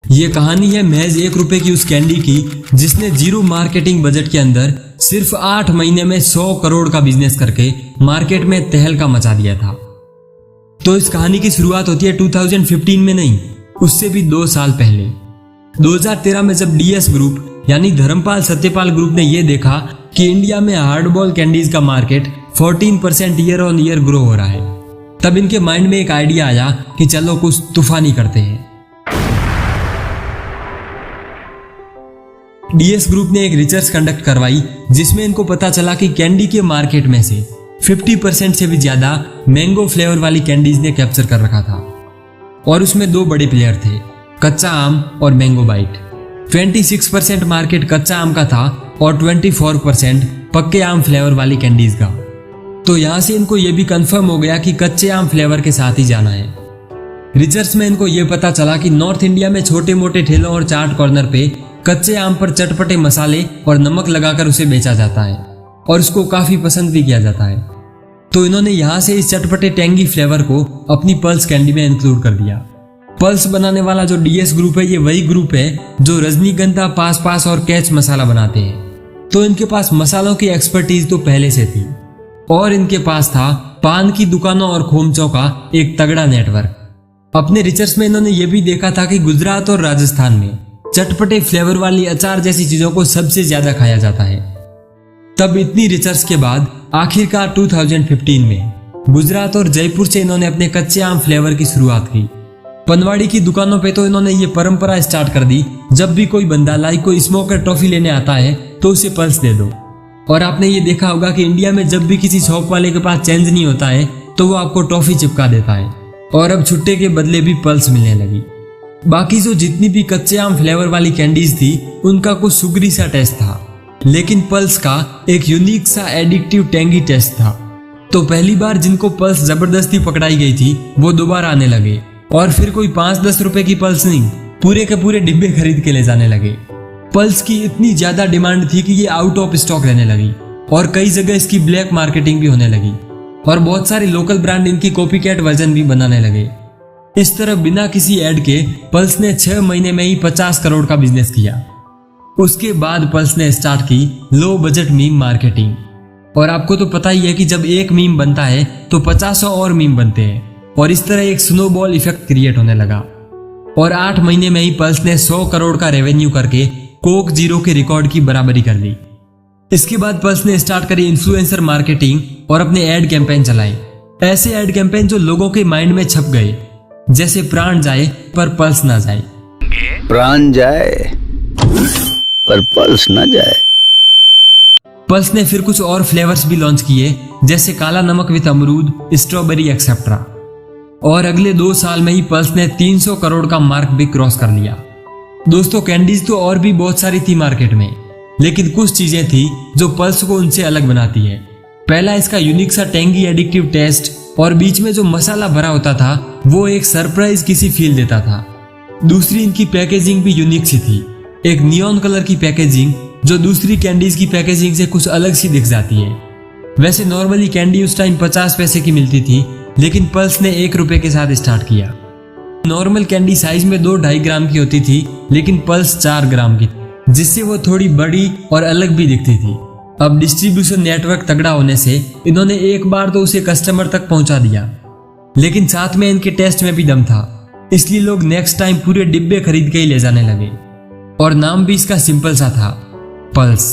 ये कहानी है महज 1 रुपए की उस कैंडी की जिसने जीरो मार्केटिंग बजट के अंदर सिर्फ 8 महीने में 100 करोड़ का बिजनेस करके मार्केट में तहलका मचा दिया था। तो इस कहानी की शुरुआत होती है 2015 में नहीं, उससे भी 2 साल पहले 2013 में, जब डीएस ग्रुप यानी धर्मपाल सत्यपाल ग्रुप ने यह देखा कि इंडिया में हार्डबॉल कैंडीज का market 14% year on year grow हो रहा है। तब इनके माइंड में एक आइडिया आया कि चलो कुछ तूफानी करते हैं। डीएस ग्रुप ने एक रिसर्च कंडक्ट करवाई जिसमें इनको पता चला कि कैंडी के मार्केट में से 50% से भी ज्यादा मैंगो फ्लेवर वाली कैंडीज ने कैप्चर कर रखा था और उसमें 2 बड़े प्लेयर थे, कच्चा आम और मैंगो बाइट। 26% मार्केट कच्चा आम का था और 24% पक्के आम फ्लेवर वाली कैंडीज का। तो यहां से इनको यह भी कंफर्म हो गया कि कच्चे आम फ्लेवर के साथ ही जाना है। रिसर्च में इनको यह पता चला कि नॉर्थ इंडिया में छोटे मोटे ठेलों और चाट कॉर्नर पे कच्चे आम पर चटपटे मसाले और नमक लगाकर उसे बेचा जाता है और उसको काफी पसंद भी किया जाता है। तो इन्होंने यहां से इस चटपटे टेंगी फ्लेवर को अपनी पल्स कैंडी में इंक्लूड कर दिया। पल्स बनाने वाला जो डीएस ग्रुप है, ये वही ग्रुप है जो रजनीगंधा, पास पास और कैच मसाला बनाते हैं। तो इनके पास मसालों की एक्सपर्टीज तो पहले से थी और इनके पास था पान की दुकानों और खोमचों का एक तगड़ा नेटवर्क। अपने रिसर्च में इन्होंने ये भी देखा था कि गुजरात और राजस्थान में चटपटे फ्लेवर वाली अचार जैसी चीजों को सबसे ज्यादा खाया जाता है। तब इतनी रिसर्च के बाद आखिरकार 2015 में गुजरात और जयपुर से इन्होंने अपने कच्चे आम फ्लेवर की शुरुआत की। पनवाड़ी की दुकानों पे तो इन्होंने ये परंपरा स्टार्ट कर दी, जब भी कोई बंदा लाइक कोई स्मोकर टॉफी लेने आता है तो उसे पल्स दे दो। और आपने ये देखा होगा कि इंडिया में जब भी किसी शॉप वाले के पास चेंज नहीं होता है तो वो आपको टॉफी चिपका देता है और अब छुट्टे के बदले भी पल्स मिलने लगी। बाकी जो जितनी भी कच्चे आम फ्लेवर वाली कैंडीज थी उनका कुछ सुगरी सा टेस्ट था, लेकिन पल्स का एक यूनिक सा एडिक्टिव टेंगी टेस्ट था। तो पहली बार जिनको पल्स जबरदस्ती पकड़ाई गई थी वो दोबारा आने लगे और फिर कोई 5-10 रुपए की पल्स नहीं, पूरे के पूरे डिब्बे खरीद के ले जाने लगे। पल्स की इतनी ज्यादा डिमांड थी कि ये आउट ऑफ स्टॉक रहने लगी और कई जगह इसकी ब्लैक मार्केटिंग भी होने लगी और बहुत सारे लोकल ब्रांड इनकी कॉपीकैट वर्जन भी बनाने लगे। इस तरह बिना किसी ऐड के पल्स ने 6 महीने में ही 50 करोड़ का बिजनेस किया। उसके बाद पल्स ने स्टार्ट की लो बजट मीम मार्केटिंग। और आपको तो पता ही है कि जब एक मीम बनता है तो 50 और मीम बनते हैं और इस तरह एक स्नोबॉल इफेक्ट क्रिएट होने लगा। और 8 महीने में ही पल्स ने 100 करोड़ का रेवेन्यू करके कोक जीरो के रिकॉर्ड की बराबरी कर ली। इसके बाद पल्स ने स्टार्ट करी इन्फ्लुएंसर मार्केटिंग और अपने एड कैंपेन चलाए। ऐसे एड कैंपेन जो लोगों के माइंड में छप गए, जैसे प्राण जाए पर पल्स ना जाए, प्राण जाए पर पल्स ना जाए। पल्स ने फिर कुछ और फ्लेवर्स भी लॉन्च किए, जैसे काला नमक विद अमरूद, स्ट्रॉबेरी एक्सेट्रा। और अगले 2 साल में ही पल्स ने 300 करोड़ का मार्क भी क्रॉस कर लिया। दोस्तों, कैंडीज तो और भी बहुत सारी थी मार्केट में, लेकिन कुछ चीजें थी जो पल्स को उनसे अलग बनाती है। पहला, इसका यूनिक सा टेंगी एडिक्टिव टेस्ट और बीच में जो मसाला भरा होता था वो एक सरप्राइज किसी फील देता था। दूसरी, इनकी पैकेजिंग भी यूनिक सी थी, एक नियॉन कलर की पैकेजिंग जो दूसरी कैंडीज की पैकेजिंग से कुछ अलग सी दिख जाती है। वैसे नॉर्मली कैंडी उस टाइम 50 पैसे की मिलती थी, लेकिन पल्स ने 1 रुपए के साथ स्टार्ट किया। नॉर्मल कैंडी साइज में 2-2.5 ग्राम की होती थी, लेकिन पल्स 4 ग्राम की, जिससे वो थोड़ी बड़ी और अलग भी दिखती थी। अब डिस्ट्रीब्यूशन नेटवर्क तगड़ा होने से इन्होंने एक बार तो उसे कस्टमर तक पहुंचा दिया, लेकिन साथ में इनके टेस्ट में भी दम था, इसलिए लोग नेक्स्ट टाइम पूरे डिब्बे खरीद के ही ले जाने लगे। और नाम भी इसका सिंपल सा था, पल्स।